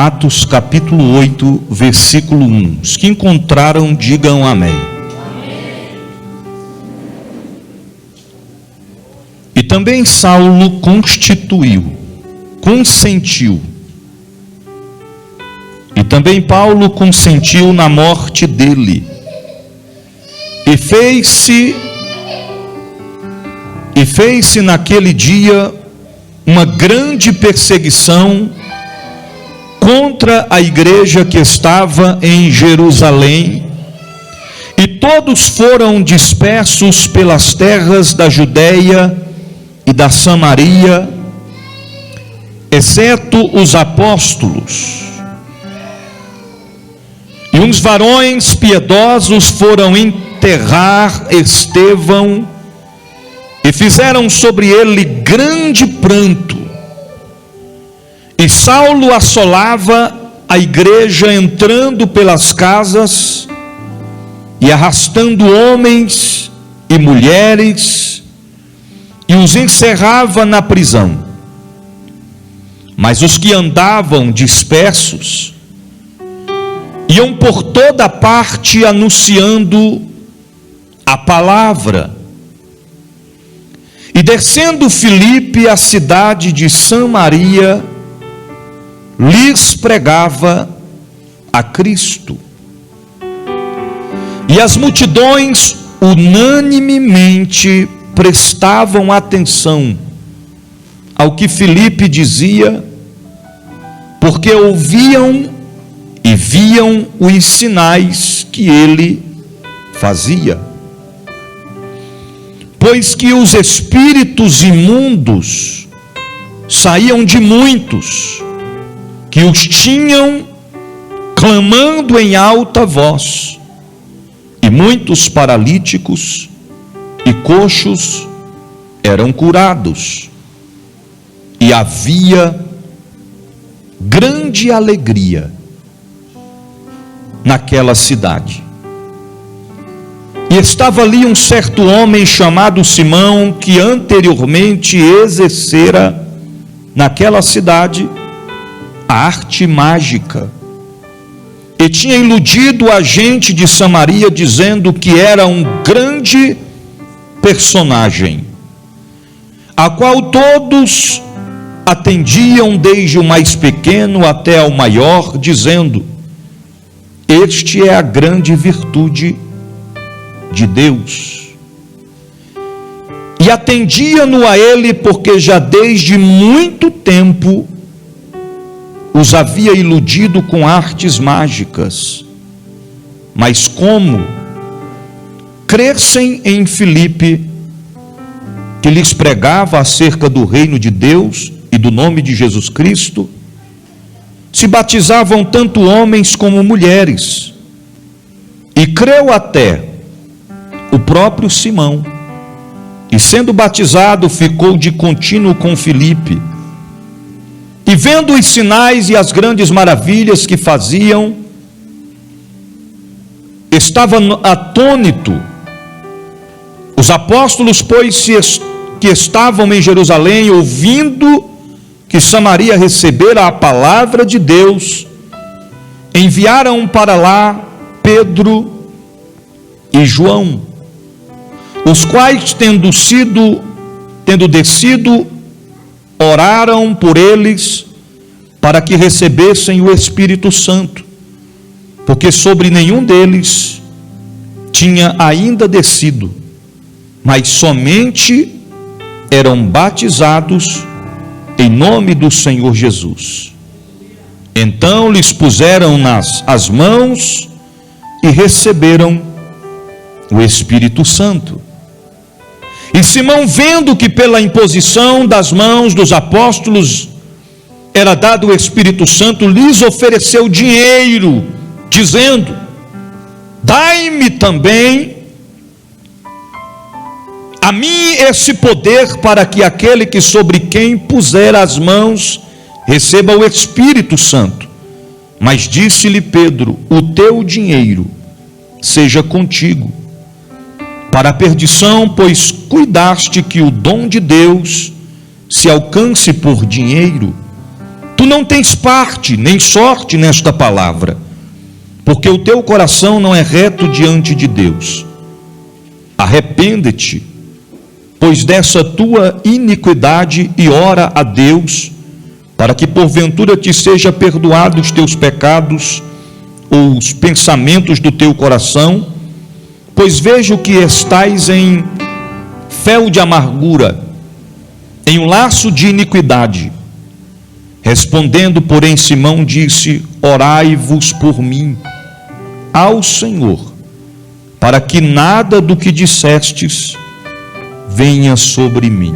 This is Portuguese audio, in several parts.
Atos capítulo 8, versículo 1. Os que encontraram, digam amém. E também Saulo consentiu. E também Paulo consentiu na morte dele. E fez-se naquele dia uma grande perseguição contra a igreja que estava em Jerusalém, e todos foram dispersos pelas terras da Judéia e da Samaria, exceto os apóstolos. E uns varões piedosos foram enterrar Estevão, e fizeram sobre ele grande pranto. E Saulo assolava a igreja, entrando pelas casas e arrastando homens e mulheres, e os encerrava na prisão. Mas os que andavam dispersos iam por toda parte anunciando a palavra. E descendo Filipe à cidade de Samaria, lhes pregava a Cristo. E as multidões unanimemente prestavam atenção ao que Filipe dizia, porque ouviam e viam os sinais que ele fazia. Pois que os espíritos imundos saíam de muitos, que os tinham clamando em alta voz, e muitos paralíticos e coxos eram curados, e havia grande alegria naquela cidade. E estava ali um certo homem chamado Simão, que anteriormente exercera naquela cidade a arte mágica, e tinha iludido a gente de Samaria, dizendo que era um grande personagem, a qual todos atendiam, desde o mais pequeno até o maior, dizendo: este é a grande virtude de Deus. E atendiam-no a ele, porque já desde muito tempo os havia iludido com artes mágicas. Mas como crescem em Filipe, que lhes pregava acerca do reino de Deus e do nome de Jesus Cristo, se batizavam tanto homens como mulheres, e creu até o próprio Simão, e sendo batizado ficou de contínuo com Filipe, e vendo os sinais e as grandes maravilhas que faziam, estava atônito. Os apóstolos, pois, que estavam em Jerusalém, ouvindo que Samaria recebera a palavra de Deus, enviaram para lá Pedro e João, os quais, tendo descido, oraram por eles para que recebessem o Espírito Santo, porque sobre nenhum deles tinha ainda descido, mas somente eram batizados em nome do Senhor Jesus. Então lhes puseram as mãos e receberam o Espírito Santo. E Simão, vendo que pela imposição das mãos dos apóstolos era dado o Espírito Santo, lhes ofereceu dinheiro, dizendo: dai-me também a mim esse poder, para que aquele que sobre quem puser as mãos receba o Espírito Santo. Mas disse-lhe Pedro: o teu dinheiro seja contigo para a perdição, pois cuidaste que o dom de Deus se alcance por dinheiro. tu não tens parte nem sorte nesta palavra, porque o teu coração não é reto diante de Deus. Arrepende-te, pois dessa tua iniquidade, e ora a Deus, para que porventura te seja perdoado os teus pecados, ou os pensamentos do teu coração, pois vejo que estais em fel de amargura, em um laço de iniquidade. Respondendo, porém, Simão disse: orai-vos por mim ao Senhor, para que nada do que dissestes venha sobre mim.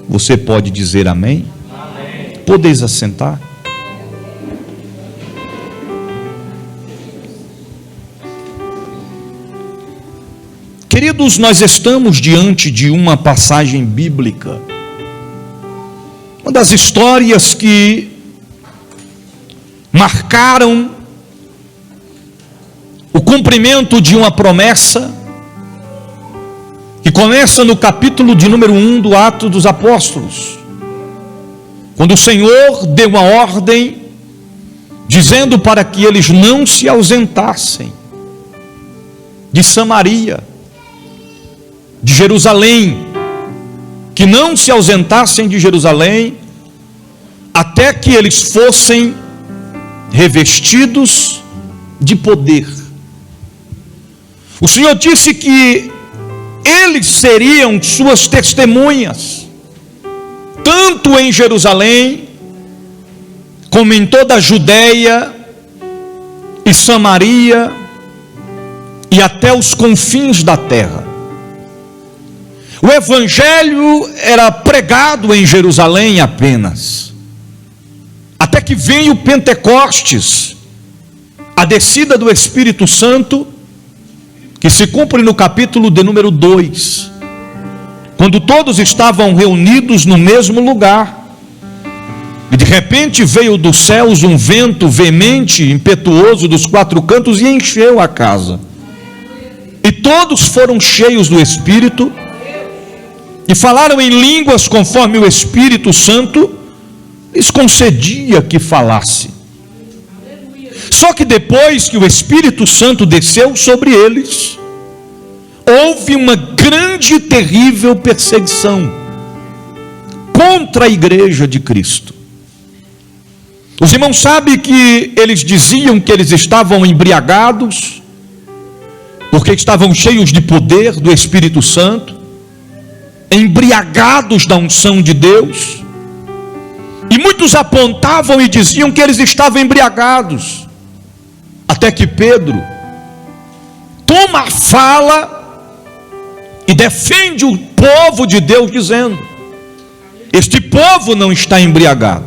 Você pode dizer amém? Amém. Podeis assentar? Queridos, nós estamos diante de uma passagem bíblica, uma das histórias que marcaram o cumprimento de uma promessa, que começa no capítulo de número 1 do Atos dos Apóstolos, quando o Senhor deu uma ordem, dizendo para que eles não se ausentassem de Samaria, de Jerusalém, que não se ausentassem de Jerusalém, até que eles fossem revestidos de poder. O Senhor disse que eles seriam suas testemunhas, tanto em Jerusalém, como em toda a Judéia e Samaria, e até os confins da terra. O evangelho era pregado em Jerusalém apenas, até que veio Pentecostes, a descida do Espírito Santo, que se cumpre no capítulo de número 2, quando todos estavam reunidos no mesmo lugar, e de repente veio dos céus um vento veemente, impetuoso dos quatro cantos, e encheu a casa, e todos foram cheios do Espírito, e falaram em línguas conforme o Espírito Santo lhes concedia que falasse. Só que depois que o Espírito Santo desceu sobre eles, houve uma grande e terrível perseguição contra a igreja de Cristo. Os irmãos sabem que eles diziam que eles estavam embriagados, porque estavam cheios de poder do Espírito Santo, embriagados da unção de Deus, e muitos apontavam e diziam que eles estavam embriagados, até que Pedro toma a fala e defende o povo de Deus, dizendo: este povo não está embriagado.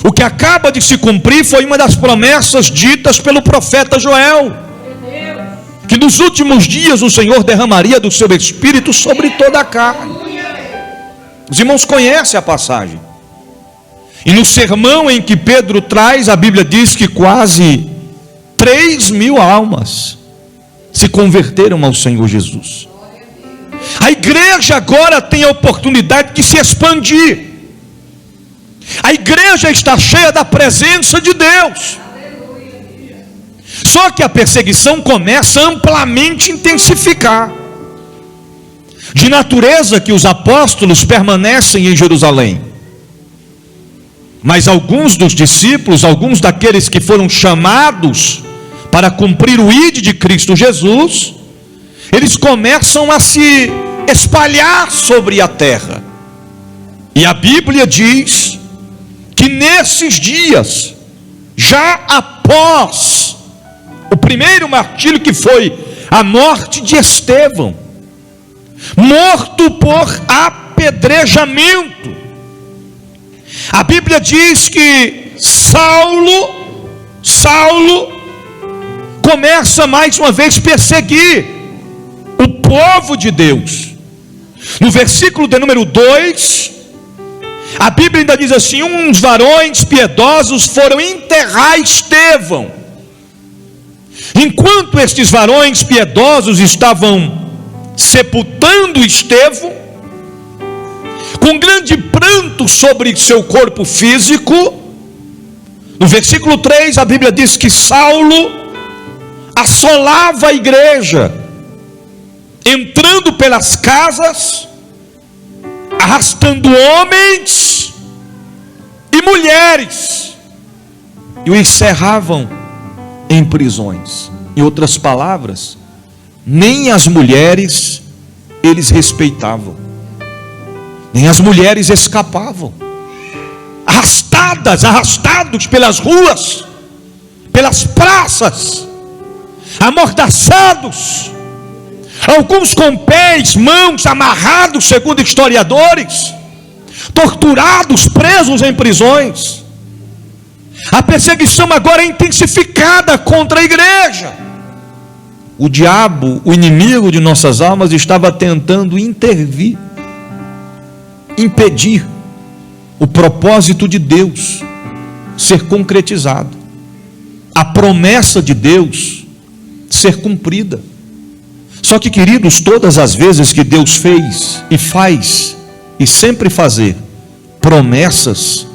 O que acaba de se cumprir foi uma das promessas ditas pelo profeta Joel, que nos últimos dias o Senhor derramaria do seu Espírito sobre toda a carne. Os irmãos conhecem a passagem, e no sermão em que Pedro traz, a Bíblia diz que quase 3.000 almas se converteram ao Senhor Jesus. A igreja agora tem a oportunidade de se expandir. A igreja está cheia da presença de Deus. Só que a perseguição começa a amplamente intensificar. De natureza que os apóstolos permanecem em Jerusalém, mas alguns dos discípulos, alguns daqueles que foram chamados para cumprir o ID de Cristo Jesus, eles começam a se espalhar sobre a terra. E a Bíblia diz que nesses dias, já após o primeiro martírio, que foi a morte de Estevão, morto por apedrejamento, a Bíblia diz que Saulo começa mais uma vez a perseguir o povo de Deus. No versículo de número 2, a Bíblia ainda diz assim: uns varões piedosos foram enterrar Estevão. Enquanto estes varões piedosos estavam sepultando Estevão, com grande pranto tanto sobre seu corpo físico. No versículo 3 a Bíblia diz que Saulo assolava a igreja, entrando pelas casas, arrastando homens e mulheres, e o encerravam em prisões. Em outras palavras, nem as mulheres eles respeitavam, nem as mulheres escapavam, arrastados pelas ruas, pelas praças, amordaçados, alguns com pés, mãos amarrados, segundo historiadores, torturados, presos em prisões. A perseguição agora é intensificada contra a igreja. O diabo, o inimigo de nossas almas, estava tentando intervir, impedir o propósito de Deus ser concretizado, a promessa de Deus ser cumprida. Só que, queridos, todas as vezes que Deus fez e faz e sempre fazer promessas,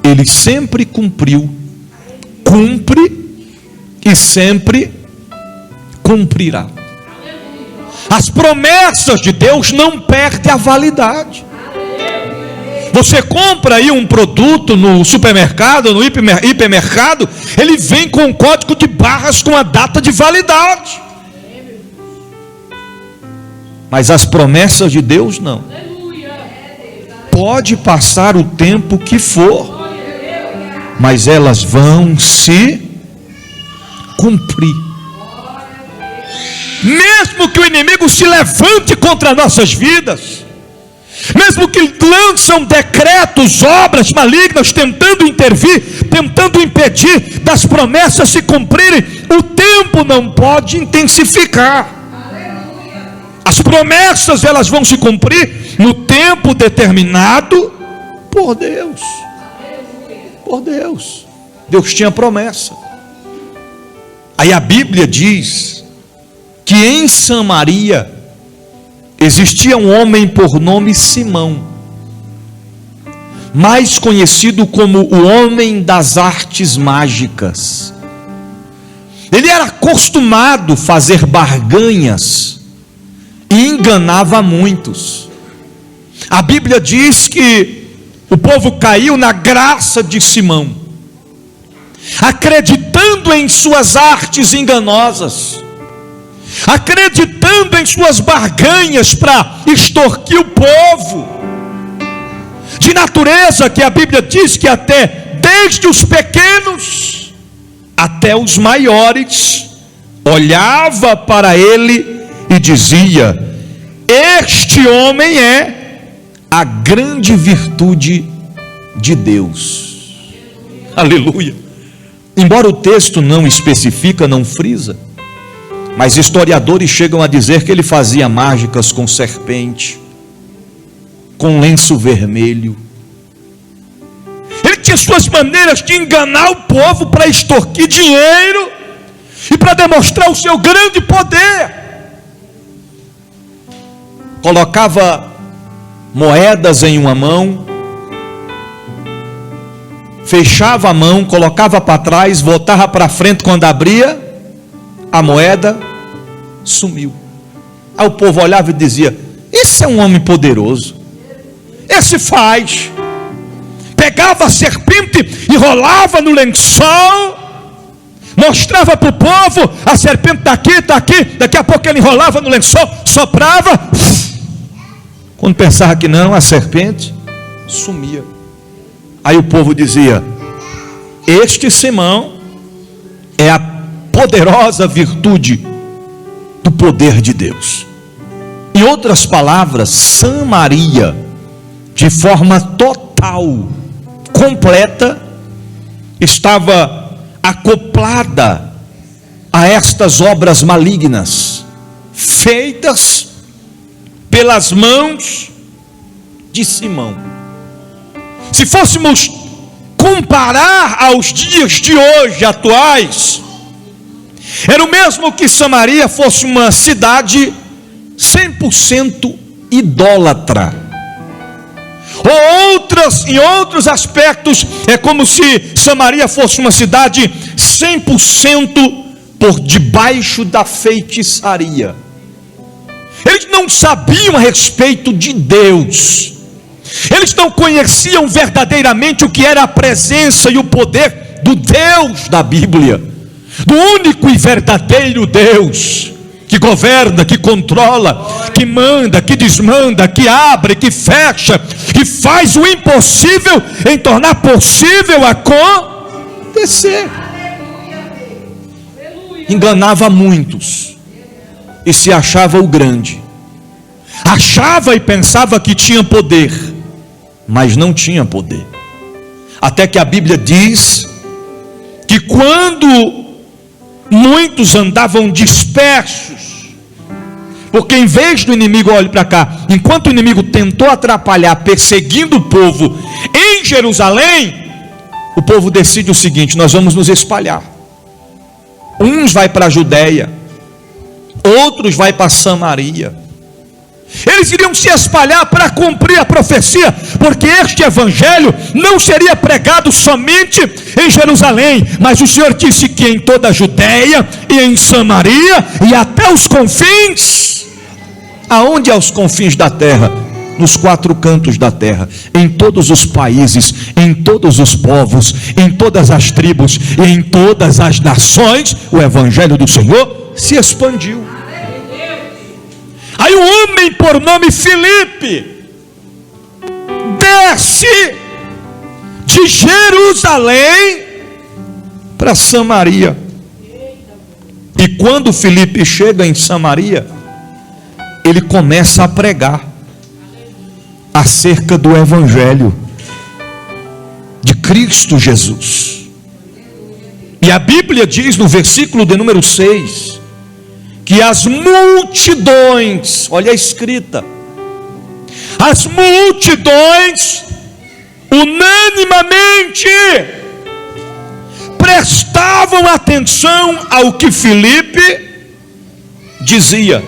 Ele sempre cumpriu, cumpre e sempre cumprirá. As promessas de Deus não perdem a validade. Você compra aí um produto no supermercado, no hipermercado, ele vem com um código de barras com a data de validade. Mas as promessas de Deus não. Pode passar o tempo que for, mas elas vão se cumprir. Mesmo que o inimigo se levante contra nossas vidas, mesmo que lançam decretos, obras malignas, tentando intervir, tentando impedir das promessas se cumprirem, o tempo não pode intensificar. As promessas, elas vão se cumprir no tempo determinado por Deus. Por Deus. Deus tinha promessa. Aí a Bíblia diz que em Samaria existia um homem por nome Simão, mais conhecido como o homem das artes mágicas. Ele era acostumado a fazer barganhas e enganava muitos. A Bíblia diz que o povo caiu na graça de Simão, acreditando em suas artes enganosas, acreditando em suas barganhas para extorquir o povo, de natureza que a Bíblia diz que até desde os pequenos até os maiores olhava para ele e dizia: este homem é a grande virtude de Deus. Aleluia. Embora o texto não especifica, não frisa, mas historiadores chegam a dizer que ele fazia mágicas com serpente, com lenço vermelho. Ele tinha suas maneiras de enganar o povo para extorquir dinheiro e para demonstrar o seu grande poder. Colocava moedas em uma mão, fechava a mão, colocava para trás, voltava para frente. Quando abria a moeda, sumiu. Aí o povo olhava e dizia: esse é um homem poderoso, esse faz. Pegava a serpente, enrolava no lençol, mostrava para o povo: a serpente está aqui, está aqui. Daqui a pouco ele enrolava no lençol, soprava. Quando pensava que não, a serpente sumia. Aí o povo dizia: este Simão é a poderosa virtude do poder de Deus. Em outras palavras, Samaria, de forma total, completa, estava acoplada a estas obras malignas, feitas pelas mãos de Simão. Se fôssemos comparar aos dias de hoje atuais, era o mesmo que Samaria fosse uma cidade 100% idólatra, Em outros aspectos, é como se Samaria fosse uma cidade 100% por debaixo da feitiçaria. Eles não sabiam a respeito de Deus. Eles não conheciam verdadeiramente o que era a presença e o poder do Deus da Bíblia, do único e verdadeiro Deus, que governa, que controla, que manda, que desmanda, que abre, que fecha, que faz o impossível em tornar possível acontecer. Enganava muitos e se achava o grande. Achava e pensava que tinha poder, mas não tinha poder. Até que a Bíblia diz que quando muitos andavam dispersos, porque em vez do inimigo, olhe para cá, enquanto o inimigo tentou atrapalhar, perseguindo o povo em Jerusalém, o povo decide o seguinte: nós vamos nos espalhar. Uns vai para a Judéia, outros vai para Samaria. Eles iriam se espalhar para cumprir a profecia, porque este evangelho não seria pregado somente em Jerusalém, mas o Senhor disse que em toda a Judéia e em Samaria e até os confins. Aonde? Aos confins da terra, nos quatro cantos da terra, em todos os países, em todos os povos, em todas as tribos e em todas as nações, o evangelho do Senhor se expandiu. Aí um homem por nome Filipe desce de Jerusalém para Samaria. E quando Filipe chega em Samaria, ele começa a pregar acerca do evangelho de Cristo Jesus. E a Bíblia diz no versículo de número 6, que as multidões, olha a escrita, as multidões unanimemente prestavam atenção ao que Filipe dizia,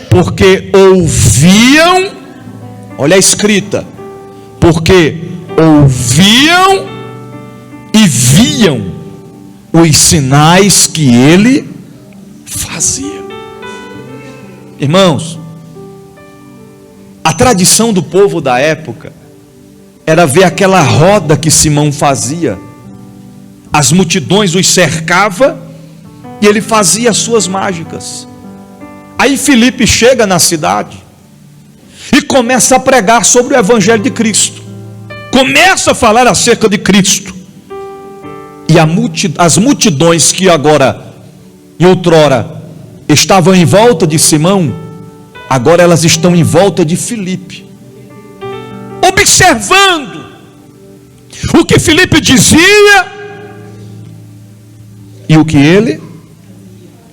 porque ouviam, olha a escrita, porque ouviam e viam os sinais que ele fazia. Irmãos, a tradição do povo da época era ver aquela roda que Simão fazia. As multidões os cercavam e ele fazia as suas mágicas. Aí Filipe chega na cidade e começa a pregar sobre o evangelho de Cristo, começa a falar acerca de Cristo. E as multidões que agora e outrora estavam em volta de Simão, agora elas estão em volta de Filipe, observando o que Filipe dizia e o que ele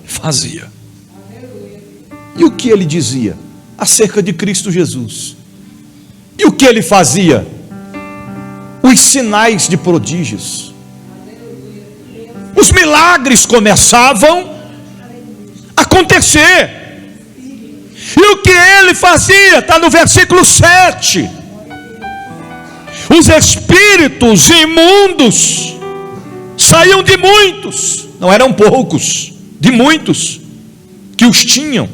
fazia. E o que ele dizia acerca de Cristo Jesus, e o que ele fazia, os sinais de prodígios, os milagres começavam a acontecer. E o que ele fazia? Está no versículo 7. Os espíritos imundos saíam de muitos, não eram poucos, de muitos que os tinham,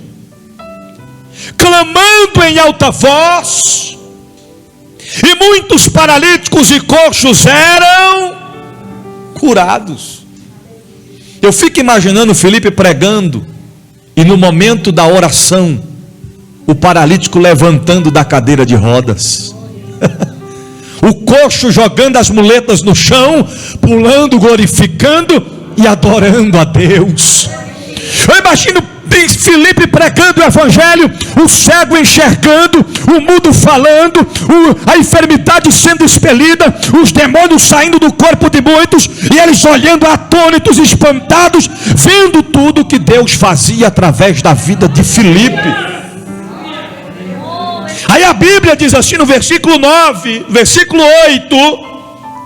clamando em alta voz, e muitos paralíticos e coxos eram curados. Eu fico imaginando Filipe pregando, e no momento da oração, o paralítico levantando da cadeira de rodas, o coxo jogando as muletas no chão, pulando, glorificando e adorando a Deus. Eu imagino Filipe pregando o evangelho, o cego enxergando, o mudo falando, a enfermidade sendo expelida, os demônios saindo do corpo de muitos, e eles olhando atônitos, espantados, vendo tudo que Deus fazia através da vida de Filipe. Aí a Bíblia diz assim no versículo 9, versículo 8: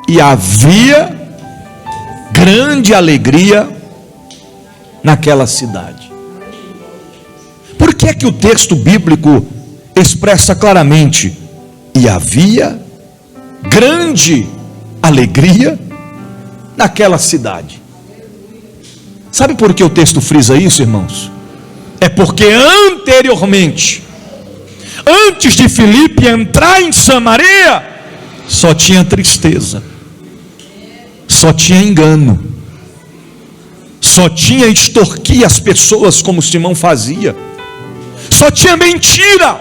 e havia grande alegria naquela cidade. Por que é que o texto bíblico expressa claramente E havia grande alegria naquela cidade. Sabe por que o texto frisa isso, irmãos? É porque anteriormente, antes de Filipe entrar em Samaria, só tinha tristeza, só tinha engano, só tinha extorquir as pessoas como Simão fazia, só tinha mentira,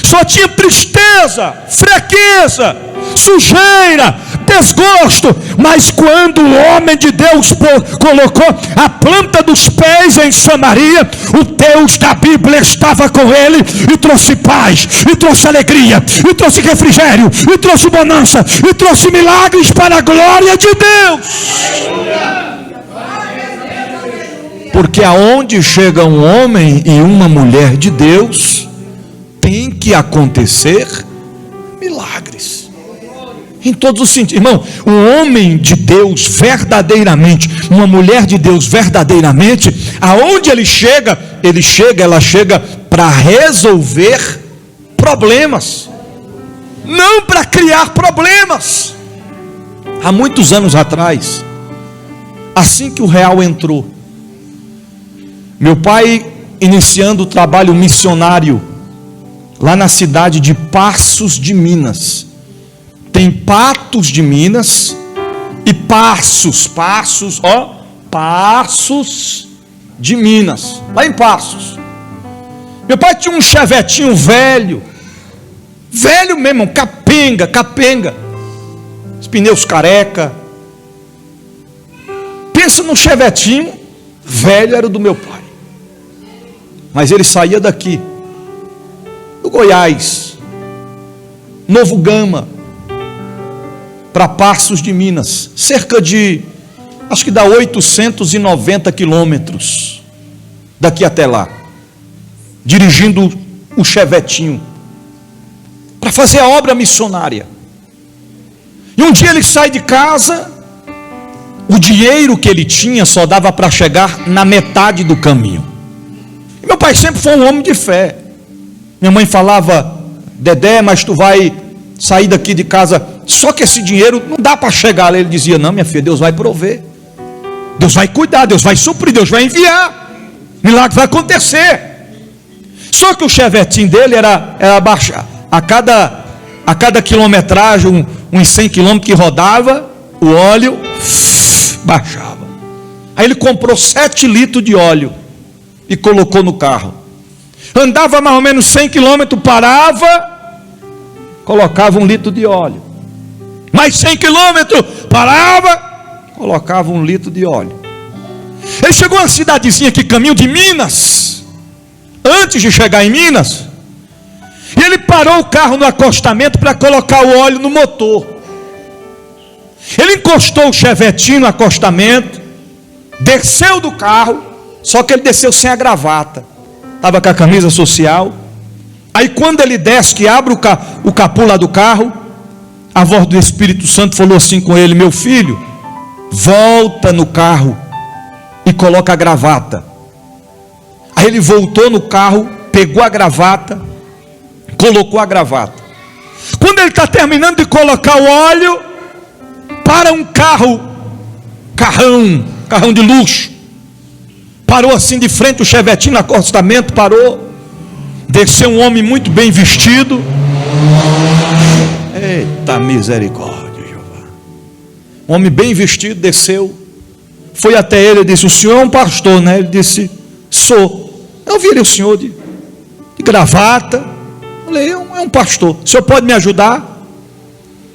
só tinha tristeza, fraqueza, sujeira, desgosto. Mas quando o homem de Deus colocou a planta dos pés em Samaria, o Deus da Bíblia estava com ele e trouxe paz, e trouxe alegria, e trouxe refrigério, e trouxe bonança, e trouxe milagres para a glória de Deus. Porque aonde chega um homem e uma mulher de Deus, tem que acontecer milagres. Em todos os sentidos. Irmão, um homem de Deus verdadeiramente, uma mulher de Deus verdadeiramente, aonde ela chega para resolver problemas, não para criar problemas. Há muitos anos atrás, assim que o real entrou, meu pai iniciando o trabalho missionário lá na cidade de Passos de Minas. Tem Patos de Minas e Passos de Minas, lá em Passos. Meu pai tinha um chevetinho velho mesmo, capenga, os pneus careca. Pensa num chevetinho velho, era o do meu pai. Mas ele saía daqui, do Goiás, Novo Gama, para Passos de Minas, cerca de, acho que dá 890 quilômetros, daqui até lá, dirigindo o chevetinho, para fazer a obra missionária. E um dia ele sai de casa, o dinheiro que ele tinha só dava para chegar na metade do caminho. E meu pai sempre foi um homem de fé. Minha mãe falava: Dedé, mas tu vai sair daqui de casa, só que esse dinheiro não dá para chegar lá. Ele dizia: não, minha filha, Deus vai prover, Deus vai cuidar, Deus vai suprir, Deus vai enviar, milagre vai acontecer. Só que o chevetinho dele era baixar, a cada quilometragem, uns 100 quilômetros que rodava, o óleo baixava. Aí ele comprou 7 litros de óleo e colocou no carro. Andava mais ou menos 100 quilômetros, parava, colocava 1 litro de óleo. Mais 100 quilômetros, parava, colocava 1 litro de óleo. Ele chegou a uma cidadezinha aqui, caminho de Minas. Antes de chegar em Minas, e ele parou o carro no acostamento para colocar o óleo no motor. Ele encostou o chevetinho no acostamento, desceu do carro, só que ele desceu sem a gravata, estava com a camisa social. Aí quando ele desce, que abre o capô lá do carro, a voz do Espírito Santo falou assim com ele: meu filho, volta no carro e coloca a gravata. Aí ele voltou no carro, pegou a gravata, colocou a gravata. Quando ele está terminando de colocar o óleo, para um carrão de luxo, parou assim de frente, o chevetinho no acostamento, parou. Desceu um homem muito bem vestido. Eita misericórdia, Jeová. Um homem bem vestido desceu, foi até ele e disse: o senhor é um pastor, né? Ele disse: sou. Eu vi o senhor de gravata. Falei: é um pastor, o senhor pode me ajudar?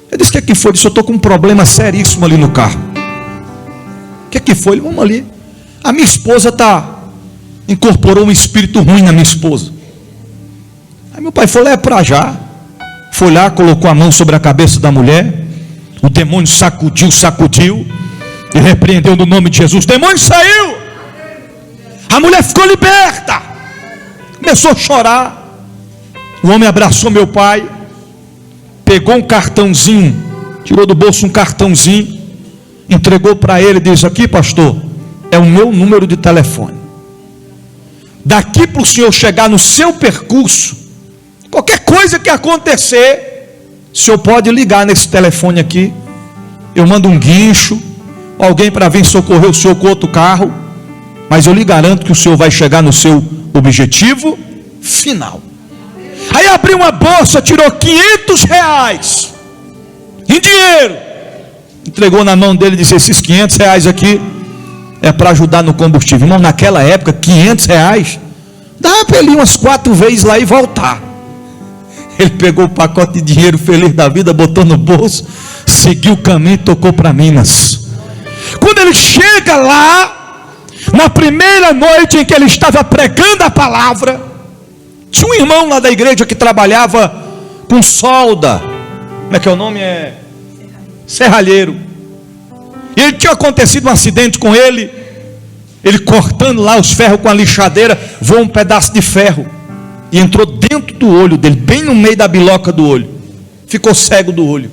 Ele disse: o que foi? Ele disse: eu estou com um problema seríssimo ali no carro. O que foi? Ele: vamos ali. A minha esposa incorporou um espírito ruim na minha esposa. Aí meu pai falou: é para já. Foi lá, colocou a mão sobre a cabeça da mulher. O demônio sacudiu e repreendeu no nome de Jesus. O demônio saiu. A mulher ficou liberta. Começou a chorar. O homem abraçou meu pai, pegou um cartãozinho, tirou do bolso um cartãozinho, entregou para ele e disse: aqui, pastor, é o meu número de telefone. Daqui para o senhor chegar no seu percurso, Qualquer coisa que acontecer, o senhor pode ligar nesse telefone aqui. Eu mando um guincho, alguém para vir socorrer o senhor com outro carro. Mas eu lhe garanto que o senhor vai chegar no seu objetivo final. Aí abriu uma bolsa, tirou R$500 em dinheiro, entregou na mão dele e disse: esses R$500 aqui é para ajudar no combustível. Irmão, naquela época, R$500 dava para ele ir umas 4 vezes lá e voltar. Ele pegou o pacote de dinheiro, feliz da vida, botou no bolso, seguiu o caminho e tocou para Minas. Quando ele chega lá, na primeira noite em que ele estava pregando a palavra, tinha um irmão lá da igreja que trabalhava com solda. Como é que é o nome? Serralheiro. E ele tinha acontecido um acidente com ele. Ele cortando lá os ferros com a lixadeira, voou um pedaço de ferro e entrou dentro do olho dele, bem no meio da biloca do olho. Ficou cego do olho.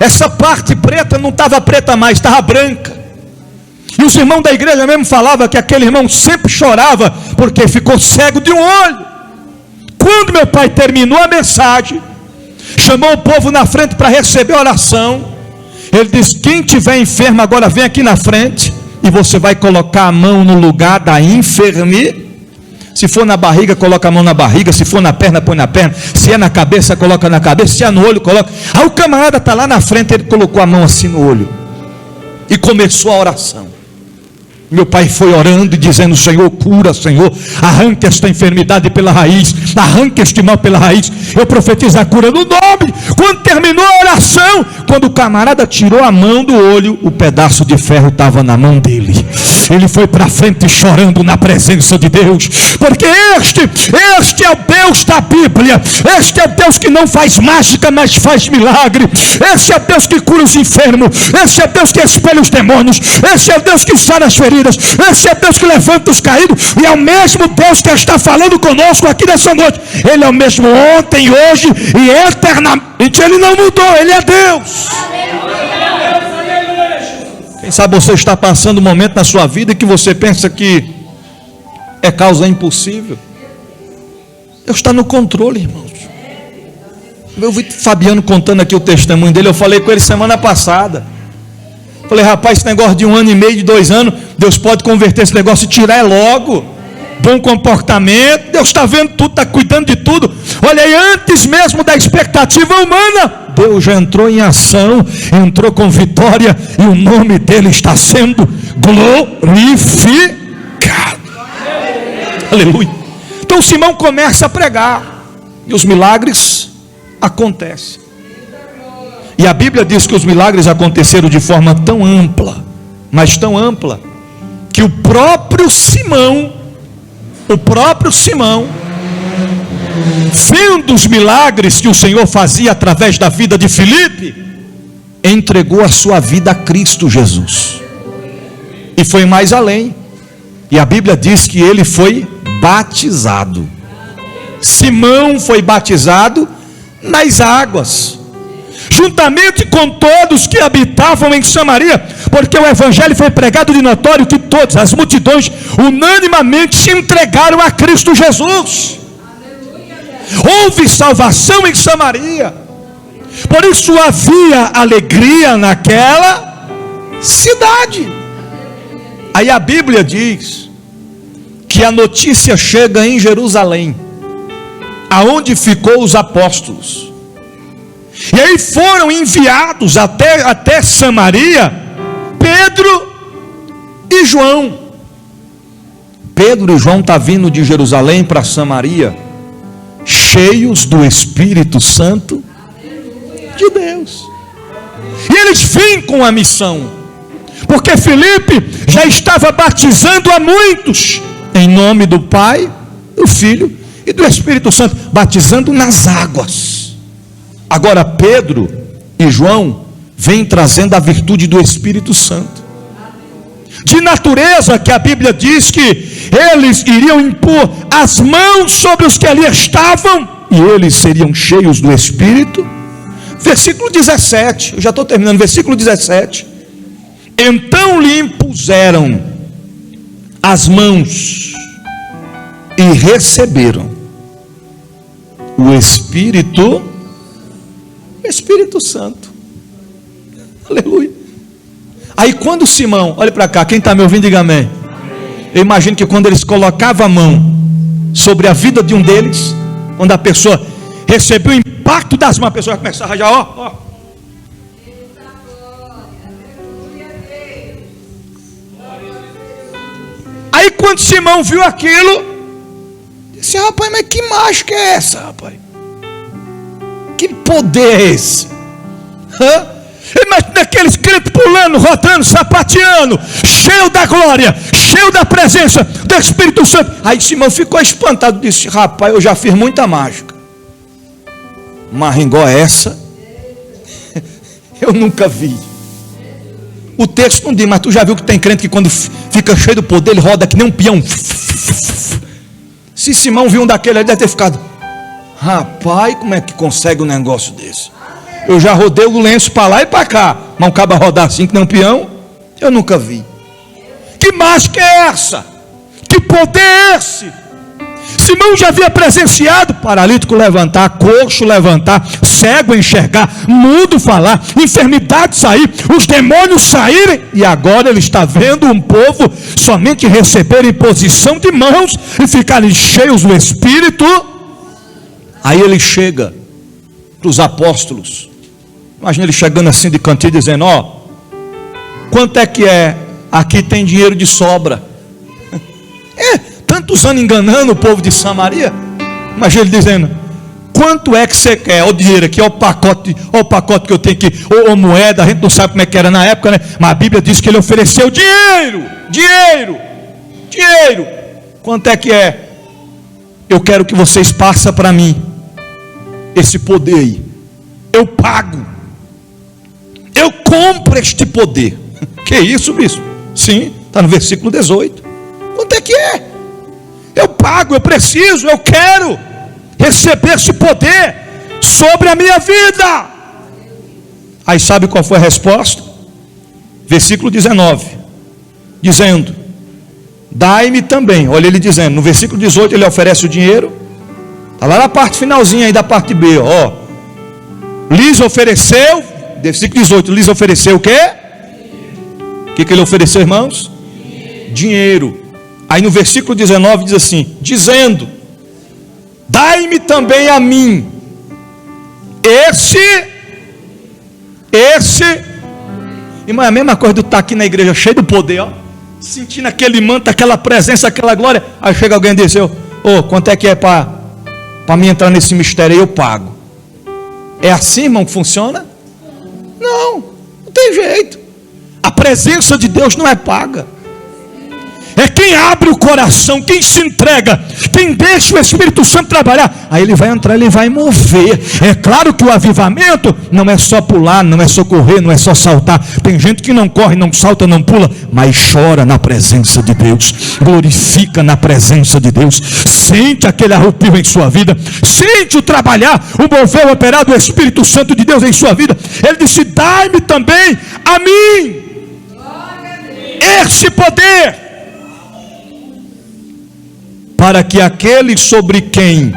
Essa parte preta não estava preta mais, estava branca. E os irmãos da igreja mesmo falavam que aquele irmão sempre chorava porque ficou cego de um olho. Quando meu pai terminou a mensagem, chamou o povo na frente para receber a oração. Ele disse: quem tiver enfermo agora vem aqui na frente, e você vai colocar a mão no lugar da enfermidade. Se for na barriga, coloca a mão na barriga. Se for na perna, põe na perna. Se é na cabeça, coloca na cabeça. Se é no olho, coloca. Aí o camarada está lá na frente, ele colocou a mão assim no olho e começou a oração. Meu pai foi orando e dizendo: Senhor, cura, Senhor, arranque esta enfermidade pela raiz, arranque este mal pela raiz. Eu profetizo a cura no nome. Quando terminou a oração, quando o camarada tirou a mão do olho, o pedaço de ferro estava na mão dele. Ele foi para frente chorando na presença de Deus, porque este é o Deus da Bíblia. Este é o Deus que não faz mágica, mas faz milagre. Este é o Deus que cura os enfermos. Este é o Deus que espelha os demônios. Este é o Deus que sara as feridas. Esse é o Deus que levanta os caídos. E é o mesmo Deus que está falando conosco aqui nessa noite. Ele é o mesmo ontem, hoje e eternamente. Ele não mudou, Ele é Deus. Quem sabe você está passando um momento na sua vida que você pensa que é causa impossível. Deus está no controle, irmãos. Eu vi Fabiano contando aqui o testemunho dele. Eu falei com ele semana passada. Falei: rapaz, esse negócio de 1 ano e meio, de 2 anos, Deus pode converter esse negócio e tirar logo. Bom comportamento, Deus está vendo tudo, está cuidando de tudo. Olha aí, antes mesmo da expectativa humana, Deus já entrou em ação, entrou com vitória, e o nome dele está sendo glorificado. Aleluia. Então Simão começa a pregar, e os milagres acontecem. E a Bíblia diz que os milagres aconteceram de forma tão ampla, mas tão ampla, que o próprio Simão, vendo os milagres que o Senhor fazia através da vida de Filipe, entregou a sua vida a Cristo Jesus. E foi mais além. E a Bíblia diz que ele foi batizado. Simão foi batizado nas águas, juntamente com todos que habitavam em Samaria, porque o evangelho foi pregado de notório que todas as multidões unanimemente se entregaram a Cristo Jesus. Houve salvação em Samaria, por isso havia alegria naquela cidade. Aí a Bíblia diz que a notícia chega em Jerusalém, aonde ficou os apóstolos. E aí foram enviados até Samaria Pedro e João. Pedro e João estão vindo de Jerusalém para Samaria, cheios do Espírito Santo de Deus. E eles vêm com a missão, porque Filipe já estava batizando a muitos, em nome do Pai, do Filho e do Espírito Santo, batizando nas águas. Agora Pedro e João vêm trazendo a virtude do Espírito Santo, de natureza que a Bíblia diz que eles iriam impor as mãos sobre os que ali estavam, e eles seriam cheios do Espírito. Versículo 17, eu já estou terminando, versículo 17. Então lhe impuseram as mãos e receberam o Espírito Santo. Aleluia. Aí quando Simão, olha para cá, quem está me ouvindo, diga amém. Eu imagino que quando eles colocavam a mão sobre a vida de um deles, quando a pessoa recebeu o impacto das mãos, a pessoa começava a já, ó. Aí quando Simão viu aquilo, disse: rapaz, mas que mágica é essa, rapaz? Que poder é esse? Imagina aqueles crentes pulando, rodando, sapateando, cheio da glória, cheio da presença do Espírito Santo. Aí Simão ficou espantado, disse: rapaz, eu já fiz muita mágica, mas igual essa eu nunca vi. O texto não diz, mas tu já viu que tem crente que quando fica cheio do poder, ele roda que nem um peão. Se Simão viu um daquele, ele deve ter ficado: rapaz, como é que consegue um negócio desse? Eu já rodei o lenço para lá e para cá, mas um cabo rodar assim que nem um peão, eu nunca vi. Que mágica é essa? Que poder é esse? Simão já havia presenciado paralítico levantar, coxo levantar, cego enxergar, mudo falar, enfermidade sair, os demônios saírem, e agora ele está vendo um povo somente receber imposição de mãos e ficarem cheios do Espírito. Aí ele chega para os apóstolos, imagina ele chegando assim de cantinho dizendo: ó, quanto é que é? Aqui tem dinheiro de sobra. Tantos anos enganando o povo de Samaria. Imagina ele dizendo: quanto é que você quer? Olha o dinheiro aqui, olha o pacote que eu tenho aqui, ou moeda. A gente não sabe como é que era na época, né? Mas a Bíblia diz que ele ofereceu dinheiro. Quanto é que é? Eu quero que vocês passem para mim esse poder aí. Eu pago, eu compro este poder. Que isso, bispo? Sim, está no versículo 18. Quanto é que é? Eu pago, eu preciso, eu quero receber esse poder sobre a minha vida. Aí sabe qual foi a resposta? Versículo 19, dizendo: dai-me também. Olha ele dizendo, no versículo 18 ele oferece o dinheiro. Está lá na parte finalzinha aí da parte B, ó. Lhes ofereceu, versículo 18, lhes ofereceu o quê? O que ele ofereceu, irmãos? Dinheiro. Aí no versículo 19 diz assim, dizendo: dai-me também a mim esse, irmão, é a mesma coisa de estar aqui na igreja cheio do poder, ó, sentindo aquele manto, aquela presença, aquela glória. Aí chega alguém e diz: ô, quanto é que é para mim entrar nesse mistério aí? Eu pago. É assim, irmão, que funciona? Não tem jeito. A presença de Deus não é paga. É quem abre o coração, quem se entrega, quem deixa o Espírito Santo trabalhar. Aí ele vai entrar, ele vai mover. É claro que o avivamento não é só pular, não é só correr, não é só saltar. Tem gente que não corre, não salta, não pula, mas chora na presença de Deus, glorifica na presença de Deus, sente aquele arrepio em sua vida, sente o trabalhar, o mover, o operar do Espírito Santo de Deus em sua vida. Ele disse: dai-me também a mim esse poder, para que aquele sobre quem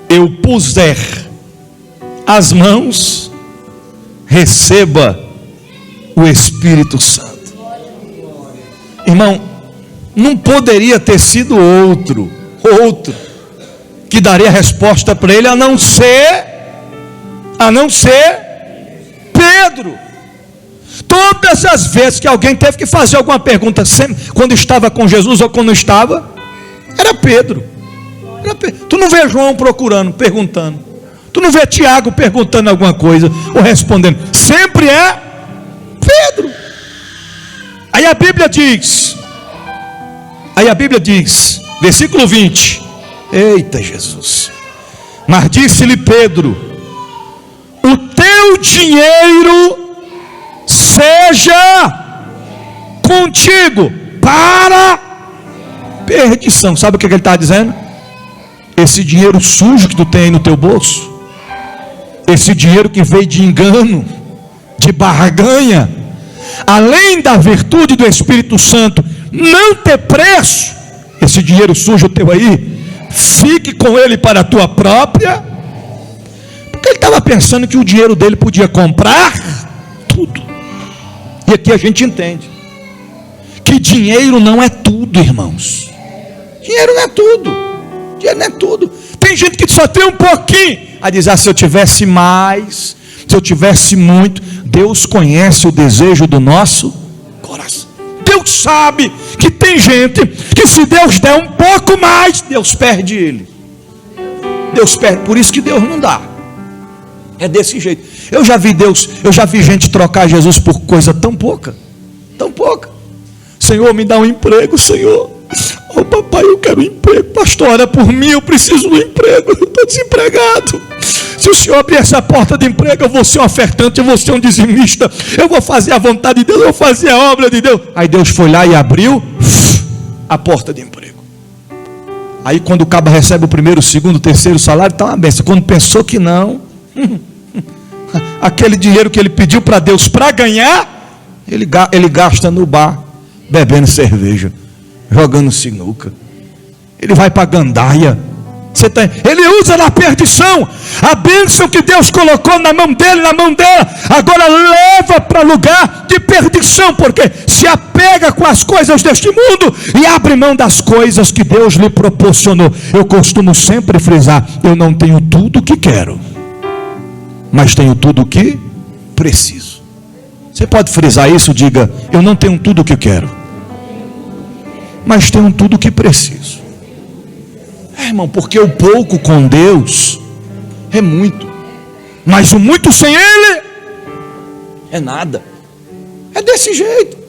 eu puser as mãos receba o Espírito Santo. Irmão, não poderia ter sido outro que daria resposta para ele, a não ser Pedro. Todas as vezes que alguém teve que fazer alguma pergunta, sempre, quando estava com Jesus ou quando não estava, era Pedro. Tu não vê João procurando, perguntando. Tu não vê Tiago perguntando alguma coisa ou respondendo. Sempre é Pedro. Aí a Bíblia diz, versículo 20: eita Jesus! Mas disse-lhe Pedro: o teu dinheiro seja contigo para perdição. Sabe o que ele está dizendo? Esse dinheiro sujo que tu tem aí no teu bolso, esse dinheiro que veio de engano, de barganha, além da virtude do Espírito Santo não ter preço, esse dinheiro sujo teu aí fique com ele para a tua própria. Porque ele estava pensando que o dinheiro dele podia comprar tudo. E aqui a gente entende que dinheiro não é tudo, irmãos. Dinheiro não é tudo. Dinheiro não é tudo. Tem gente que só tem um pouquinho. A dizer, se eu tivesse mais, se eu tivesse muito. Deus conhece o desejo do nosso coração. Deus sabe que tem gente que se Deus der um pouco mais, Deus perde ele. Deus perde, por isso que Deus não dá. É desse jeito. Eu já vi gente trocar Jesus por coisa tão pouca. Tão pouca. Senhor, me dá um emprego, Senhor. Oh papai, eu quero um emprego. Pastor, ora por mim, eu preciso de um emprego. Eu estou desempregado. Se o Senhor abrir essa porta de emprego, eu vou ser um ofertante, eu vou ser um dizimista, eu vou fazer a vontade de Deus, eu vou fazer a obra de Deus. Aí Deus foi lá e abriu a porta de emprego. Aí quando o cabo recebe o primeiro, o segundo, o terceiro salário, está uma benção. Quando pensou que não, aquele dinheiro que ele pediu para Deus para ganhar, ele gasta no bar, bebendo cerveja, jogando sinuca. Ele vai para a gandaia. Ele usa na perdição a bênção que Deus colocou na mão dele, na mão dela, agora leva para lugar de perdição, porque se apega com as coisas deste mundo e abre mão das coisas que Deus lhe proporcionou. Eu costumo sempre frisar, eu não tenho tudo o que quero, mas tenho tudo o que preciso. Você pode frisar isso? Diga, eu não tenho tudo o que quero, mas tenho tudo o que preciso. Irmão, porque o pouco com Deus é muito, mas o muito sem Ele é nada. É desse jeito.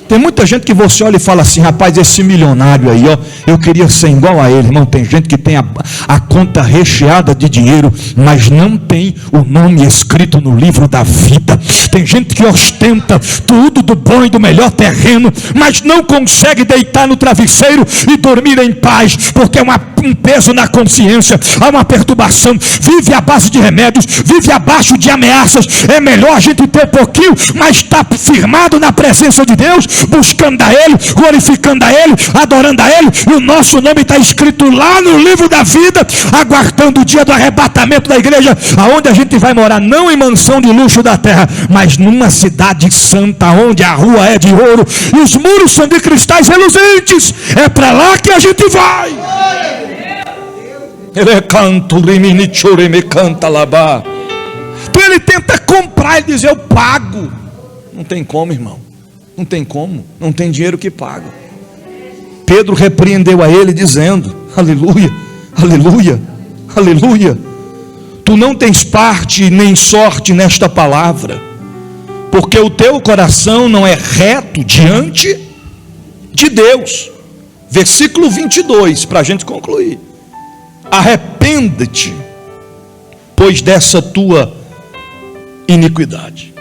Tem muita gente que você olha e fala assim, rapaz, esse milionário aí, ó, eu queria ser igual a ele. Irmão, tem gente que tem a conta recheada de dinheiro, mas não tem o nome escrito no livro da vida. Tem gente que ostenta tudo do bom e do melhor terreno, mas não consegue deitar no travesseiro e dormir em paz, porque é um peso na consciência, há uma perturbação, vive à base de remédios, vive abaixo de ameaças. É melhor a gente ter pouquinho, mas estar firmado na presença de Deus, buscando a Ele, glorificando a Ele, adorando a Ele, e o nosso nome está escrito lá no livro da vida, aguardando o dia do arrebatamento da igreja, aonde a gente vai morar, não em mansão de luxo da terra, mas numa cidade santa, onde a rua é de ouro e os muros são de cristais reluzentes. É para lá que a gente vai. Ele canta, me canta lá. Então ele tenta comprar, ele diz, eu pago. Não tem como, irmão. Não tem como, não tem dinheiro que paga. Pedro repreendeu a ele dizendo, aleluia, aleluia, aleluia, tu não tens parte nem sorte nesta palavra, porque o teu coração não é reto diante de Deus. Versículo 22, para a gente concluir. Arrependa-te, pois dessa tua iniquidade,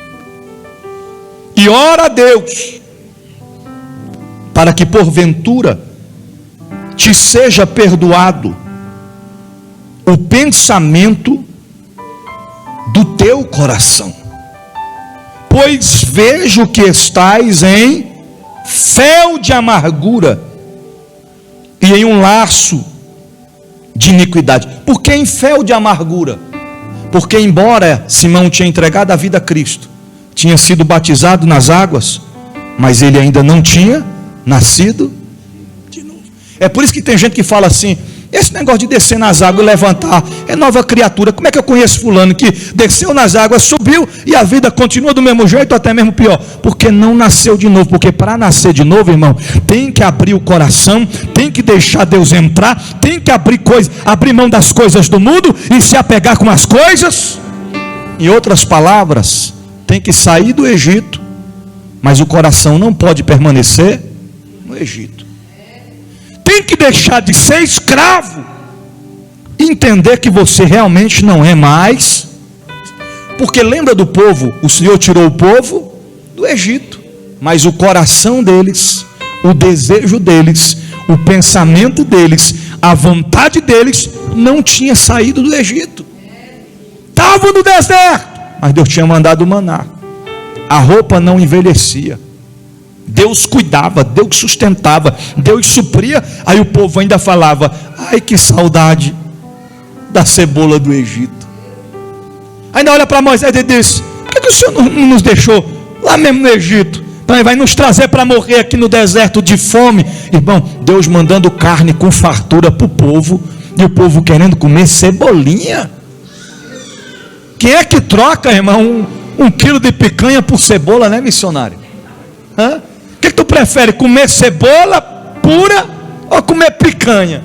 e ora a Deus, para que porventura te seja perdoado o pensamento do teu coração, pois vejo que estais em fel de amargura e em um laço de iniquidade. Por que em fel de amargura? Porque embora Simão tinha entregado a vida a Cristo, tinha sido batizado nas águas, mas ele ainda não tinha nascido de novo. É por isso que tem gente que fala assim, esse negócio de descer nas águas e levantar, é nova criatura. Como é que eu conheço fulano que desceu nas águas, subiu e a vida continua do mesmo jeito, até mesmo pior? Porque não nasceu de novo. Porque para nascer de novo, irmão, tem que abrir o coração, tem que deixar Deus entrar, tem que abrir mão das coisas do mundo e se apegar com as coisas. Em outras palavras, tem que sair do Egito, mas o coração não pode permanecer no Egito. Tem que deixar de ser escravo, entender que você realmente não é mais, porque lembra do povo, o Senhor tirou o povo do Egito, mas o coração deles, o desejo deles, o pensamento deles, a vontade deles não tinha saído do Egito. Estavam no deserto, mas Deus tinha mandado maná. A roupa não envelhecia, Deus cuidava, Deus sustentava, Deus supria. Aí o povo ainda falava: ai, que saudade da cebola do Egito. Ainda olha para Moisés e diz: por que o Senhor não nos deixou lá mesmo no Egito? Então vai nos trazer para morrer aqui no deserto de fome. Irmão, Deus mandando carne com fartura para o povo, e o povo querendo comer cebolinha. Quem é que troca, irmão, um quilo de picanha por cebola, né, missionário? Hã? O que tu prefere, comer cebola pura ou comer picanha?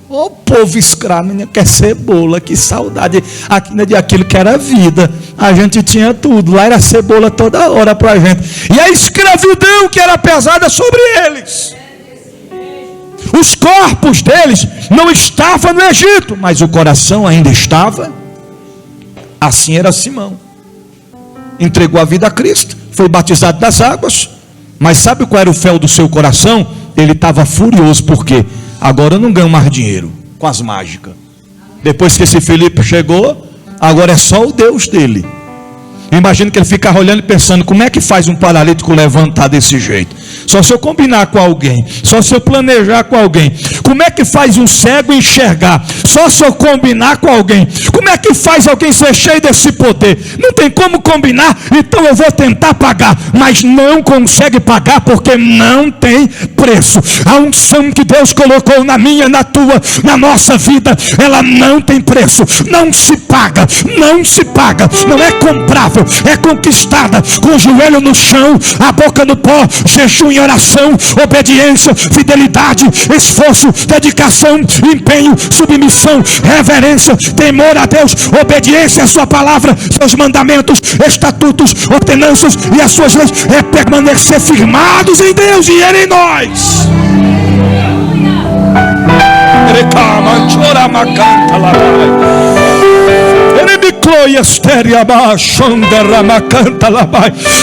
Ô povo escravo, quer cebola, que saudade. Aquilo que era vida, a gente tinha tudo, lá era cebola toda hora pra gente. E a escravidão que era pesada sobre eles. Os corpos deles não estavam no Egito, mas o coração ainda estava. Assim era Simão. Entregou a vida a Cristo, foi batizado nas águas, mas sabe qual era o fel do seu coração? Ele estava furioso, porque agora eu não ganho mais dinheiro com as mágicas. Depois que esse Filipe chegou, agora é só o Deus dele. Imagina que ele ficava olhando e pensando: como é que faz um paralítico levantar desse jeito? Só se eu combinar com alguém, só se eu planejar com alguém. Como é que faz um cego enxergar? Só se eu combinar com alguém. Como é que faz alguém ser cheio desse poder? Não tem como combinar, então eu vou tentar pagar, mas não consegue pagar, porque não tem preço. A unção que Deus colocou na minha, na tua, na nossa vida, ela não tem preço, não se paga, não se paga, não é comprável, é conquistada com o joelho no chão, a boca no pó, jejum em oração, obediência, fidelidade, esforço, dedicação, empenho, submissão, reverência, temor a Deus, obediência à sua palavra, seus mandamentos, estatutos, ordenanças e as suas leis, é permanecer firmados em Deus e Ele em nós.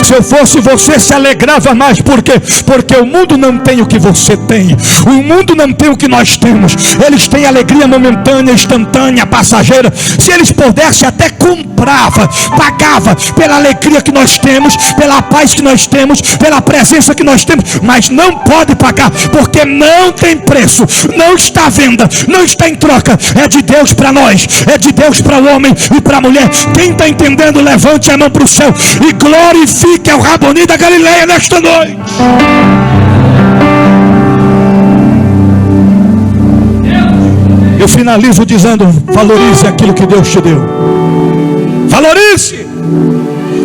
Se eu fosse você, se alegrava mais. Por quê? Porque o mundo não tem o que você tem, o mundo não tem o que nós temos. Eles têm alegria momentânea, instantânea, passageira. Se eles pudessem, até comprava, pagava pela alegria que nós temos, pela paz que nós temos, pela presença que nós temos, mas não pode pagar, porque não tem preço, não está à venda, não está em troca. É de Deus para nós, é de Deus para o homem e para a mulher. Quem está entendendo, levante a mão para o céu e glorifique ao Raboni da Galileia nesta noite. Eu finalizo dizendo: valorize aquilo que Deus te deu. Valorize.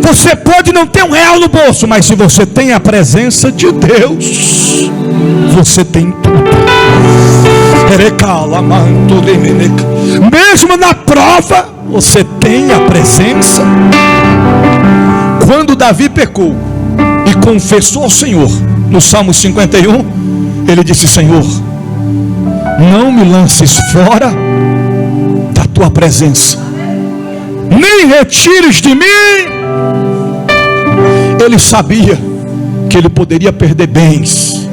Você pode não ter R$1 no bolso, mas se você tem a presença de Deus, você tem tudo. Mesmo na prova, você tem a presença. Quando Davi pecou e confessou ao Senhor, no Salmo 51, ele disse: Senhor, não me lances fora da tua presença, nem retires de mim. Ele sabia que ele poderia perder bens,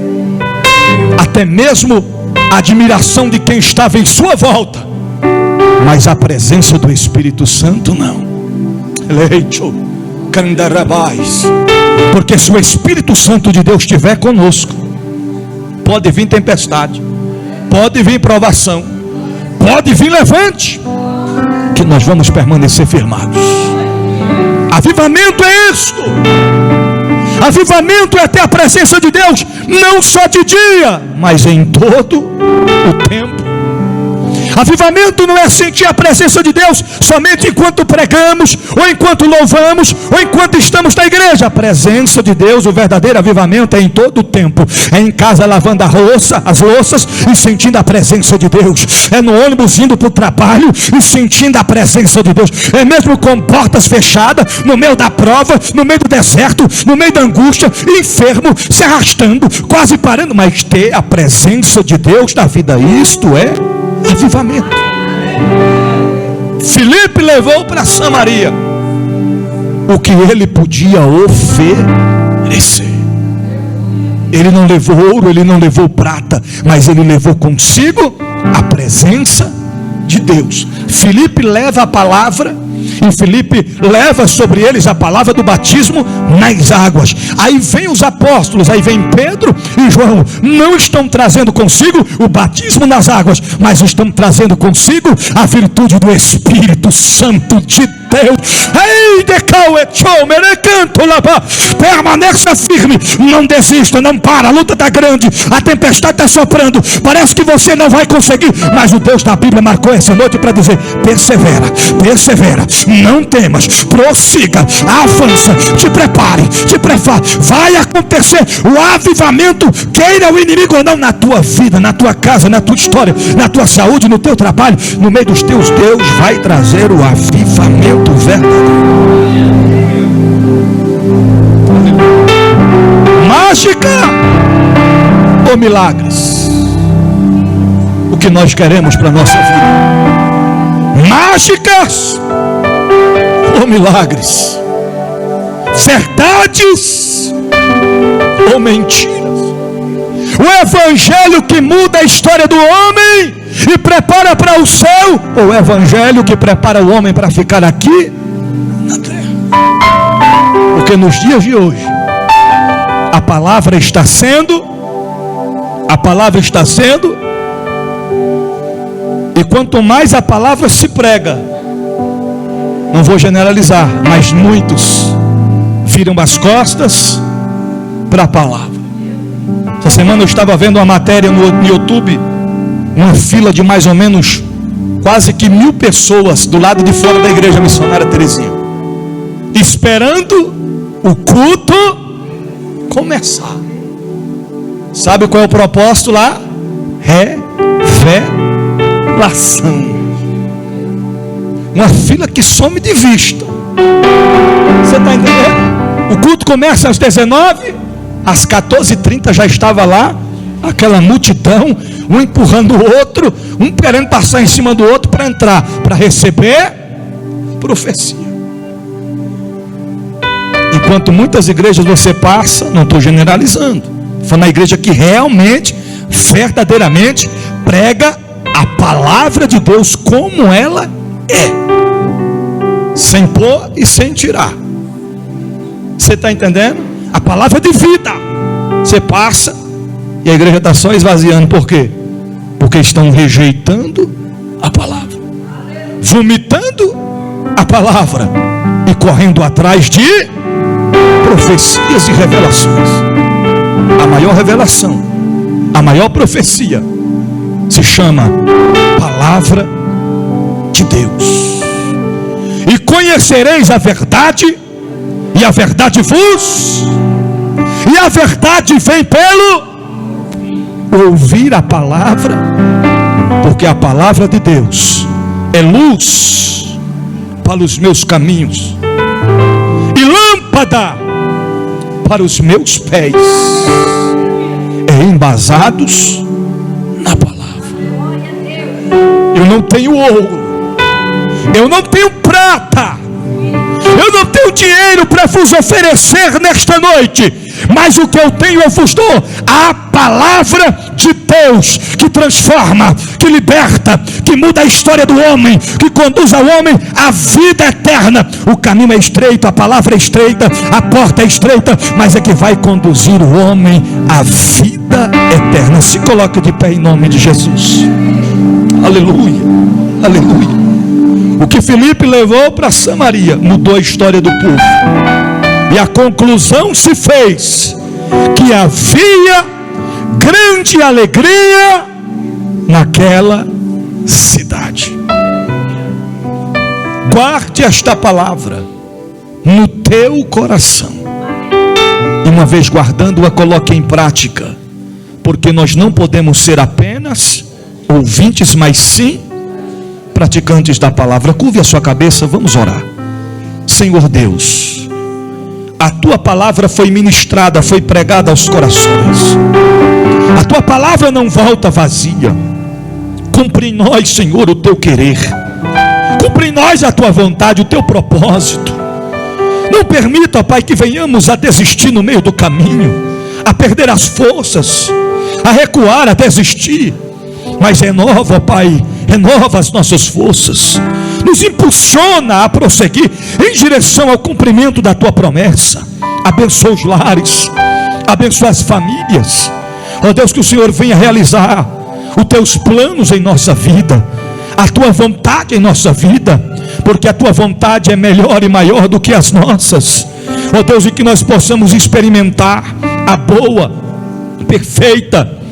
até mesmo a admiração de quem estava em sua volta, mas a presença do Espírito Santo não. Porque se o Espírito Santo de Deus estiver conosco, pode vir tempestade, pode vir provação, pode vir levante, que nós vamos permanecer firmados. Avivamento é isto. Avivamento é ter a presença de Deus, não só de dia, mas em todo o tempo. Avivamento não é sentir a presença de Deus somente enquanto pregamos, ou enquanto louvamos, ou enquanto estamos na igreja. A presença de Deus, o verdadeiro avivamento, é em todo o tempo. É em casa lavando as louças e sentindo a presença de Deus. É no ônibus indo para o trabalho e sentindo a presença de Deus. É mesmo com portas fechadas, no meio da prova, no meio do deserto, no meio da angústia, enfermo, se arrastando, quase parando, mas ter a presença de Deus na vida. Isto é avivamento. Filipe levou para Samaria o que ele podia oferecer. Ele não levou ouro, ele não levou prata, mas ele levou consigo a presença de Deus. Filipe leva a palavra E Filipe leva sobre eles a palavra do batismo nas águas. Aí vem os apóstolos, aí vem Pedro e João. Não estão trazendo consigo o batismo nas águas, mas estão trazendo consigo a virtude do Espírito Santo de Deus. Ei, permaneça firme, não desista, não para. A luta está grande, a tempestade está soprando, parece que você não vai conseguir, mas o Deus da Bíblia marcou essa noite para dizer: persevera, persevera, não temas, prossiga, avança, te prepare, vai acontecer o avivamento, queira o inimigo ou não, na tua vida, na tua casa, na tua história, na tua saúde, no teu trabalho, no meio dos teus. Deus vai trazer o avivamento verdadeiro. Mágica ou milagres? O que nós queremos para a nossa vida? Mágicas ou milagres? Verdades ou mentiras? O evangelho que muda a história do homem e prepara para o céu, ou o evangelho que prepara o homem para ficar aqui na terra? Porque nos dias de hoje a palavra está sendo, e quanto mais a palavra se prega, não vou generalizar, mas muitos viram as costas para a palavra. Essa semana eu estava vendo uma matéria no YouTube, uma fila de mais ou menos quase que 1000 pessoas do lado de fora da igreja missionária Terezinha, esperando o culto começar. Sabe qual é o propósito lá? Revelação. Uma fila que some de vista. Você está entendendo? O culto começa às 19h, às 14h30 já estava lá aquela multidão, um empurrando o outro, um querendo passar em cima do outro para entrar, para receber profecia. Enquanto muitas igrejas você passa, não estou generalizando, foi na igreja que realmente, verdadeiramente prega a palavra de Deus como ela é, sem pôr e sem tirar. Você está entendendo? A palavra de vida. Você passa e a igreja está só esvaziando. Por quê? Porque estão rejeitando a palavra, vomitando a palavra e correndo atrás de profecias e revelações. A maior revelação, a maior profecia se chama palavra de Deus. E conhecereis a verdade, e a verdade vos, e a verdade vem pelo ouvir a palavra, porque a palavra de Deus é luz para os meus caminhos e lâmpada para os meus pés, embasados na palavra. Eu não tenho ouro, eu não tenho prata, eu não tenho dinheiro para vos oferecer nesta noite, mas o que eu tenho eu vos dou: a palavra de Deus, que transforma, que liberta, que muda a história do homem, que conduz ao homem à vida eterna. O caminho é estreito, a palavra é estreita, a porta é estreita, mas é que vai conduzir o homem à vida eterna. Se coloque de pé em nome de Jesus. Aleluia, aleluia. O que Filipe levou para Samaria mudou a história do povo, e a conclusão se fez que havia grande alegria naquela cidade. Guarde esta palavra no teu coração, e uma vez guardando-a, coloque em prática, porque nós não podemos ser apenas ouvintes, mas sim praticantes da palavra. Curve a sua cabeça, vamos orar. Senhor Deus, a tua palavra foi ministrada, foi pregada aos corações. A tua palavra não volta vazia. Cumpre em nós, Senhor, o teu querer. Cumpre em nós a tua vontade, o teu propósito. Não permita, Pai, que venhamos a desistir no meio do caminho, a perder as forças, a recuar, a desistir. Mas renova, Pai, renova as nossas forças. nos impulsiona a prosseguir em direção ao cumprimento da tua promessa. Abençoa os lares, abençoa as famílias. Ó Deus, que o Senhor venha realizar os teus planos em nossa vida, a tua vontade em nossa vida, porque a tua vontade é melhor e maior do que as nossas. Ó Deus, e que nós possamos experimentar a boa, perfeita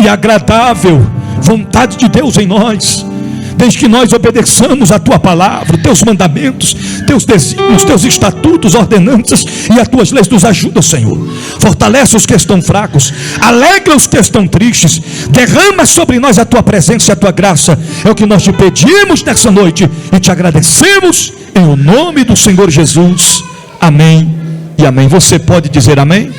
e agradável vontade de Deus em nós, desde que nós obedeçamos a tua palavra, teus mandamentos, teus desígnios, teus estatutos, ordenanças e as tuas leis. Nos ajuda, Senhor. Fortalece os que estão fracos, alegra os que estão tristes, derrama sobre nós a tua presença e a tua graça. É o que nós te pedimos nessa noite e te agradecemos em o nome do Senhor Jesus. Amém e amém. Você pode dizer amém?